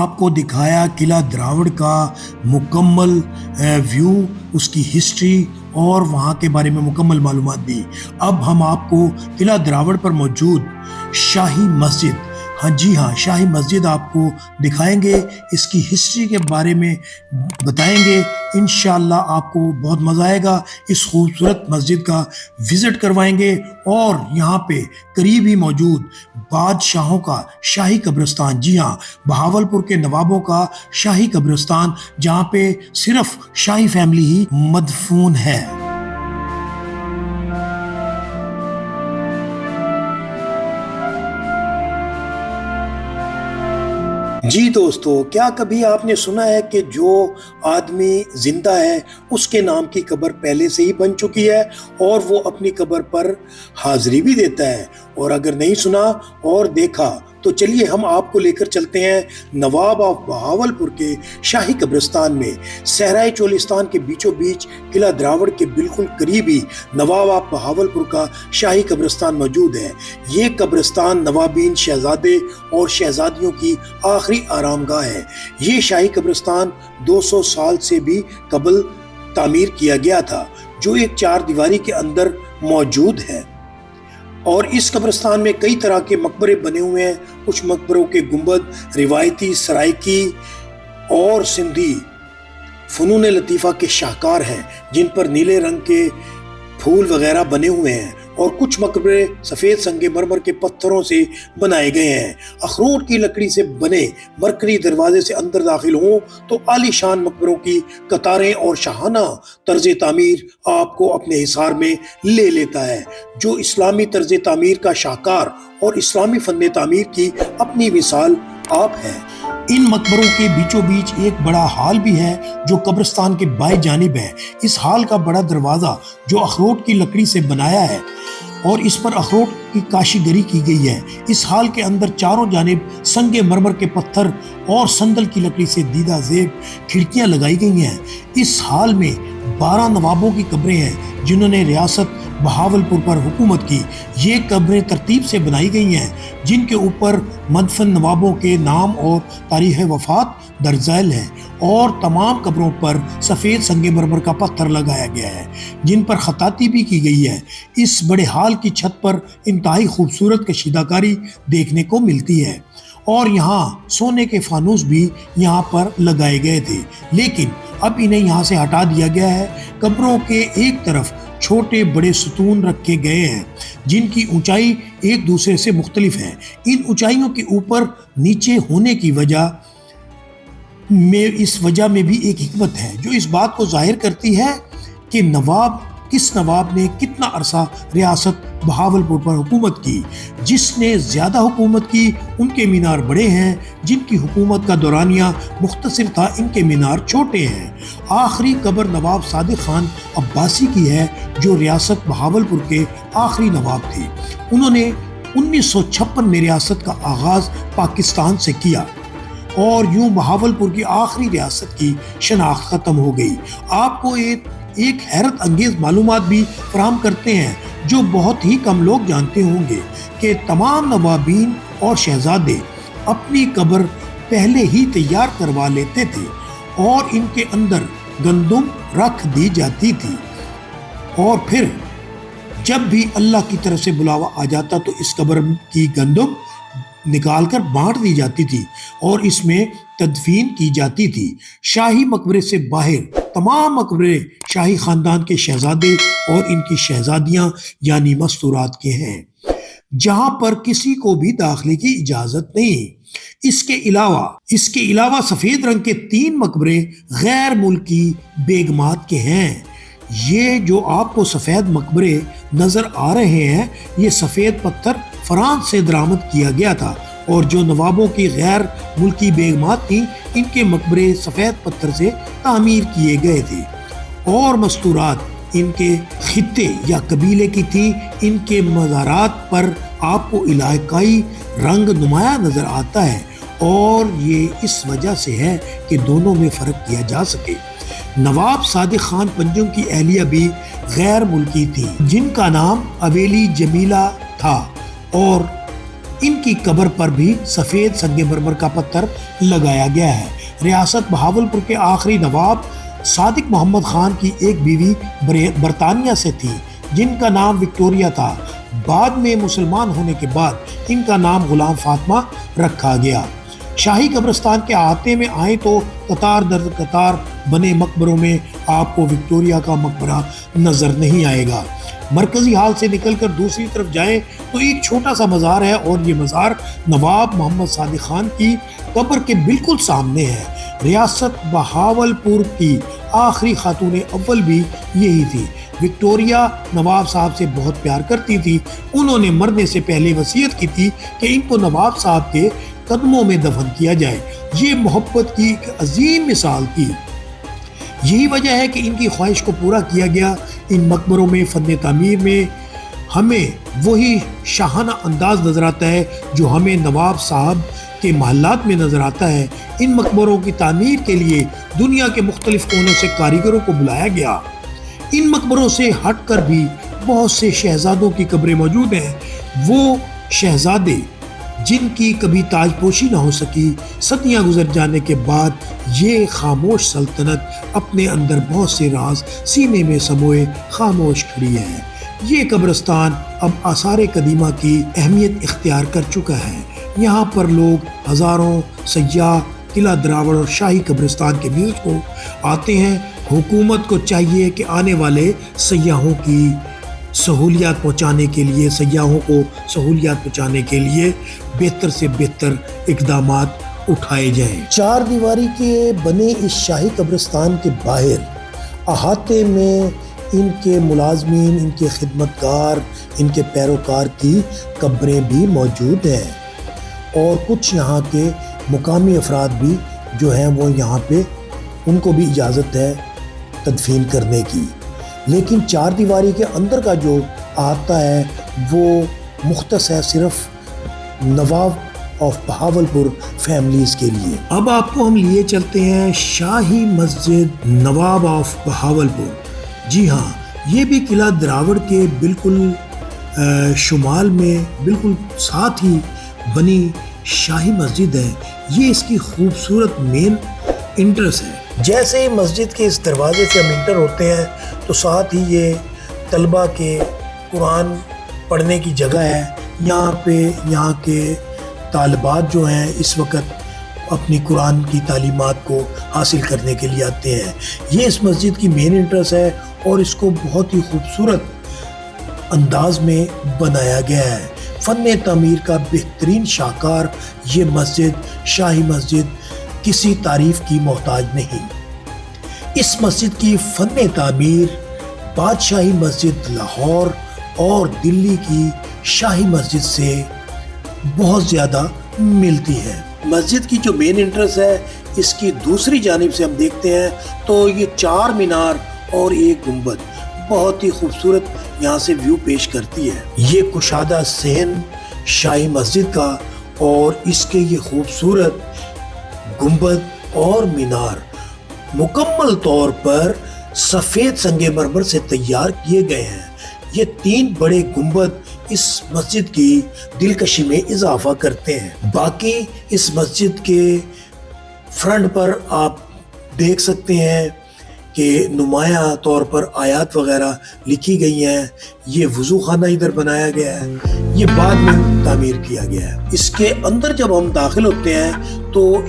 آپ کو دکھایا قلعہ دراوڑ کا مکمل ویو، اس کی ہسٹری اور وہاں کے بارے میں مکمل معلومات دی۔ اب ہم آپ کو قلعہ دراوڑ پر موجود شاہی مسجد، جی ہاں، شاہی مسجد آپ کو دکھائیں گے، اس کی ہسٹری کے بارے میں بتائیں گے۔ انشاءاللہ آپ کو بہت مزہ آئے گا، اس خوبصورت مسجد کا وزٹ کروائیں گے۔ اور یہاں پہ قریب ہی موجود بادشاہوں کا شاہی قبرستان، جی ہاں، بہاولپور کے نوابوں کا شاہی قبرستان، جہاں پہ صرف شاہی فیملی ہی مدفون ہے۔ جی دوستو، کیا کبھی آپ نے سنا ہے کہ جو آدمی زندہ ہے اس کے نام کی قبر پہلے سے ہی بن چکی ہے اور وہ اپنی قبر پر حاضری بھی دیتا ہے؟ اور اگر نہیں سنا اور دیکھا تو چلیے ہم آپ کو لے کر چلتے ہیں نواب آف بہاولپور کے شاہی قبرستان میں۔ صحرائے چولستان کے بیچوں بیچ قلعہ دراوڑ کے بالکل قریب ہی نواب آف بہاولپور کا شاہی قبرستان موجود ہے۔ یہ قبرستان نوابین، شہزادے اور شہزادیوں کی آخری آرام گاہ ہے۔ یہ شاہی قبرستان 200 سال سے بھی قبل تعمیر کیا گیا تھا، جو ایک 4 دیواری کے اندر موجود ہے۔ اور اس قبرستان میں کئی طرح کے مقبرے بنے ہوئے ہیں۔ کچھ مقبروں کے گنبد روایتی سرائکی اور سندھی فنون لطیفہ کے شاہکار ہیں، جن پر نیلے رنگ کے پھول وغیرہ بنے ہوئے ہیں، اور کچھ مقبرے سفید سنگ مرمر کے پتھروں سے بنائے گئے ہیں۔ اخروٹ کی لکڑی سے بنے مرکری دروازے سے اندر داخل ہوں تو عالی شان مقبروں کی قطاریں اور شاہانہ طرز تعمیر آپ کو اپنے حصار میں لے لیتا ہے، جو اسلامی طرز تعمیر کا شاہکار اور اسلامی فن تعمیر کی اپنی مثال آپ ہے۔ ان مقبروں کے بیچوں بیچ ایک بڑا ہال بھی ہے جو قبرستان کے بائیں جانب ہے۔ اس ہال کا بڑا دروازہ جو اخروٹ کی لکڑی سے بنایا ہے اور اس پر اخروٹ کی کاشیگری کی گئی ہے۔ اس ہال کے اندر چاروں جانب سنگ مرمر کے پتھر اور سندل کی لکڑی سے دیدہ زیب کھڑکیاں لگائی گئی ہیں۔ اس ہال میں 12 نوابوں کی قبریں ہیں جنہوں نے ریاست بہاولپور پر حکومت کی۔ یہ قبریں ترتیب سے بنائی گئی ہیں، جن کے اوپر مدفن نوابوں کے نام اور تاریخ وفات درج ذیل ہے، اور تمام قبروں پر سفید سنگ مرمر کا پتھر لگایا گیا ہے جن پر خطاطی بھی کی گئی ہے۔ اس بڑے ہال کی چھت پر انتہائی خوبصورت کشیدہ کاری دیکھنے کو ملتی ہے، اور یہاں سونے کے فانوس بھی یہاں پر لگائے گئے تھے، لیکن اب انہیں یہاں سے ہٹا دیا گیا ہے۔ قبروں کے ایک طرف چھوٹے بڑے ستون رکھے گئے ہیں جن کی اونچائی ایک دوسرے سے مختلف ہے۔ ان اونچائیوں کے اوپر نیچے ہونے کی وجہ میں بھی ایک حکمت ہے، جو اس بات کو ظاہر کرتی ہے کہ کس نواب نے کتنا عرصہ ریاست بہاولپور پر حکومت کی۔ جس نے زیادہ حکومت کی ان کے مینار بڑے ہیں، جن کی حکومت کا دورانیہ مختصر تھا ان کے مینار چھوٹے ہیں۔ آخری قبر نواب صادق خان عباسی کی ہے، جو ریاست بہاولپور کے آخری نواب تھے۔ انہوں نے 1956 میں ریاست کا آغاز پاکستان سے کیا، اور یوں بہاولپور کی آخری ریاست کی شناخت ختم ہو گئی۔ آپ کو ایک حیرت انگیز معلومات بھی فراہم کرتے ہیں جو بہت ہی کم لوگ جانتے ہوں گے، کہ تمام نوابین اور شہزادے اپنی قبر پہلے ہی تیار کروا لیتے تھے، اور ان کے اندر گندم رکھ دی جاتی تھی، اور پھر جب بھی اللہ کی طرف سے بلاوا آ جاتا تو اس قبر کی گندم نکال کر بانٹ دی جاتی تھی اور اس میں تدفین کی جاتی تھی۔ شاہی مقبرے سے باہر تمام مقبرے شاہی خاندان کے شہزادے اور ان کی شہزادیاں یعنی مستورات کے ہیں، جہاں پر کسی کو بھی داخلے کی اجازت نہیں۔ اس کے علاوہ سفید رنگ کے 3 مقبرے غیر ملکی بیگمات کے ہیں۔ یہ جو آپ کو سفید مقبرے نظر آ رہے ہیں، یہ سفید پتھر فرانس سے درآمد کیا گیا تھا، اور جو نوابوں کی غیر ملکی بیگمات تھیں ان کے مقبرے سفید پتھر سے تعمیر کیے گئے تھے، اور مستورات ان کے خطے یا قبیلے کی تھی۔ ان کے مزارات پر آپ کو علاقائی رنگ نمایاں نظر آتا ہے، اور یہ اس وجہ سے ہے کہ دونوں میں فرق کیا جا سکے۔ نواب صادق خان پنجم کی اہلیہ بھی غیر ملکی تھی، جن کا نام اویلی جمیلہ تھا، اور ان کی قبر پر بھی سفید سنگ مرمر کا پتھر لگایا گیا ہے۔ ریاست بہاولپور کے آخری نواب صادق محمد خان کی ایک بیوی برطانیہ سے تھی جن کا نام وکٹوریہ تھا۔ بعد میں مسلمان ہونے کے بعد ان کا نام غلام فاطمہ رکھا گیا۔ شاہی قبرستان کے احاطے میں آئیں تو قطار در قطار بنے مقبروں میں آپ کو وکٹوریہ کا مقبرہ نظر نہیں آئے گا۔ مرکزی ہال سے نکل کر دوسری طرف جائیں تو ایک چھوٹا سا مزار ہے اور یہ مزار نواب محمد صادق خان کی قبر کے بالکل سامنے ہے۔ ریاست بہاولپور کی آخری خاتون اول بھی یہی تھی۔ وکٹوریہ نواب صاحب سے بہت پیار کرتی تھی۔ انہوں نے مرنے سے پہلے وصیت کی تھی کہ ان کو نواب صاحب کے قدموں میں دفن کیا جائے۔ یہ محبت کی ایک عظیم مثال تھی۔ یہی وجہ ہے کہ ان کی خواہش کو پورا کیا گیا۔ ان مقبروں میں فن تعمیر میں ہمیں وہی شاہانہ انداز نظر آتا ہے جو ہمیں نواب صاحب کے محلات میں نظر آتا ہے۔ ان مقبروں کی تعمیر کے لیے دنیا کے مختلف کونوں سے کاریگروں کو بلایا گیا۔ ان مقبروں سے ہٹ کر بھی بہت سے شہزادوں کی قبریں موجود ہیں۔ وہ شہزادے جن کی کبھی تاج پوشی نہ ہو سکی، صدیاں گزر جانے کے بعد یہ خاموش سلطنت اپنے اندر بہت سے راز سینے میں سموئے خاموش کھڑی ہے۔ یہ قبرستان اب آثار قدیمہ کی اہمیت اختیار کر چکا ہے۔ یہاں پر لوگ ہزاروں سیاح قلعہ دراوڑ اور شاہی قبرستان کے ویوز کو آتے ہیں۔ حکومت کو چاہیے کہ آنے والے سیاحوں کی سہولیات پہنچانے کے لیے بہتر سے بہتر اقدامات اٹھائے جائیں۔ چار دیواری کے بنے اس شاہی قبرستان کے باہر احاطے میں ان کے ملازمین، ان کے خدمتگار، ان کے پیروکار کی قبریں بھی موجود ہیں اور کچھ یہاں کے مقامی افراد بھی جو ہیں وہ یہاں پہ ان کو بھی اجازت ہے تدفین کرنے کی۔ لیکن چار دیواری کے اندر کا جو آتا ہے وہ مختص ہے صرف نواب آف بہاولپور فیملیز کے لیے۔ اب آپ کو ہم لیے چلتے ہیں شاہی مسجد نواب آف بہاولپور۔ جی ہاں، یہ بھی قلعہ دراوڑ کے بالکل شمال میں بالکل ساتھ ہی بنی شاہی مسجد ہے۔ یہ اس کی خوبصورت مین انٹرس ہے۔ جیسے ہی مسجد کے اس دروازے سے ہم انٹر ہوتے ہیں تو ساتھ ہی یہ طلبہ کے قرآن پڑھنے کی جگہ ہے۔ یہاں کے طالبات جو ہیں اس وقت اپنی قرآن کی تعلیمات کو حاصل کرنے کے لیے آتے ہیں۔ یہ اس مسجد کی مین انٹرس ہے اور اس کو بہت ہی خوبصورت انداز میں بنایا گیا ہے۔ فن تعمیر کا بہترین شاہکار یہ مسجد، شاہی مسجد، کسی تعریف کی محتاج نہیں۔ اس مسجد کی فن تعمیر بادشاہی مسجد لاہور اور دلی کی شاہی مسجد سے بہت زیادہ ملتی ہے۔ مسجد کی جو مین انٹرس ہے اس کی دوسری جانب سے ہم دیکھتے ہیں تو یہ 4 مینار اور ایک گنبد بہت ہی خوبصورت یہاں سے ویو پیش کرتی ہے۔ یہ کشادہ صحن شاہی مسجد کا اور اس کے یہ خوبصورت گنبد اور مینار مکمل طور پر سفید سنگ مرمر سے تیار کیے گئے ہیں۔ یہ 3 بڑے گنبد اس مسجد کی دلکشی میں اضافہ کرتے ہیں۔ باقی اس مسجد کے فرنٹ پر آپ دیکھ سکتے ہیں کہ نمایاں طور پر آیات وغیرہ لکھی گئی ہیں۔ یہ وضو خانہ ادھر بنایا گیا ہے، یہ بعد میں تعمیر کیا گیا ہے۔ اس کے اندر جب ہم داخل ہوتے ہیں تو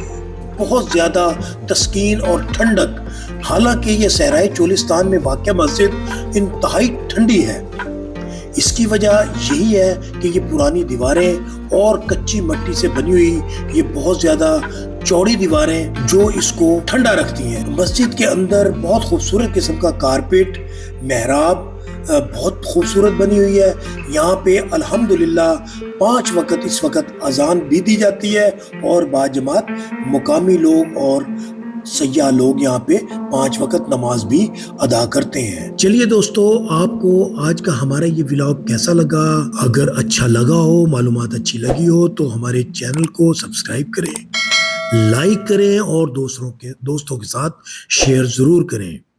بہت زیادہ تسکین اور ٹھنڈک، حالانکہ یہ صحرائے چولستان میں واقع مسجد انتہائی ٹھنڈی ہے۔ اس کی وجہ یہی ہے کہ یہ پرانی دیواریں اور کچی مٹی سے بنی ہوئی یہ بہت زیادہ چوڑی دیواریں جو اس کو ٹھنڈا رکھتی ہیں۔ مسجد کے اندر بہت خوبصورت قسم کا کارپیٹ، محراب بہت خوبصورت بنی ہوئی ہے۔ یہاں پہ الحمدللہ 5 وقت اس وقت اذان بھی دی جاتی ہے اور باجماعت مقامی لوگ اور سیاح لوگ یہاں پہ 5 وقت نماز بھی ادا کرتے ہیں۔ چلیے دوستو، آپ کو آج کا ہمارا یہ ولاگ کیسا لگا؟ اگر اچھا لگا ہو، معلومات اچھی لگی ہو تو ہمارے چینل کو سبسکرائب کریں، لائک کریں اور دوستوں کے ساتھ شیئر ضرور کریں۔